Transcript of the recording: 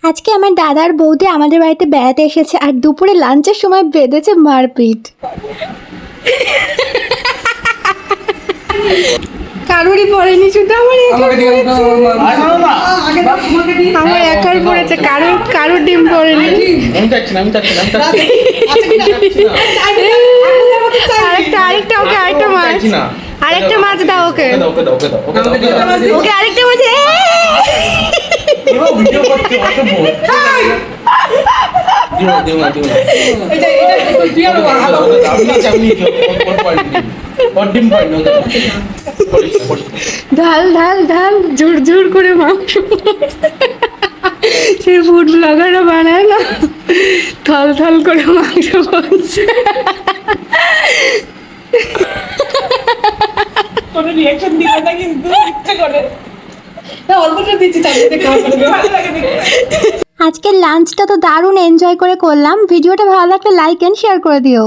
আজকে আমার দাদার বৌদি আমাদের বাড়িতে বেড়াতে এসেছে আর দুপুরে লাঞ্চের সময় বেঁধেছে মারপিট। কারোরই পড়েনি, শুধু আমার একার পড়েছে, কারোর ডিম পড়েনি। আরেকটা ওকে আরেকটা মাছ দাও ওকে আরেকটা মাছ। ঢাল ঢাল ঢাল ঝুর ঝুর করে মাংস। সে ফুড ব্লগাররা বানায় না, থল থল করে মাংস করছে। কোনো রিঅ্যাকশন দিবে না কিন্তু ইচ্ছে করে না, অল্পটা দিচ্ছি চাইতে খাওয়া করে ভালো লাগে দেখতে। আজকের লাঞ্চটা তো দারুণ এনজয় করে করলাম। ভিডিওটা ভালো লাগলে লাইক এন্ড শেয়ার করে দিও।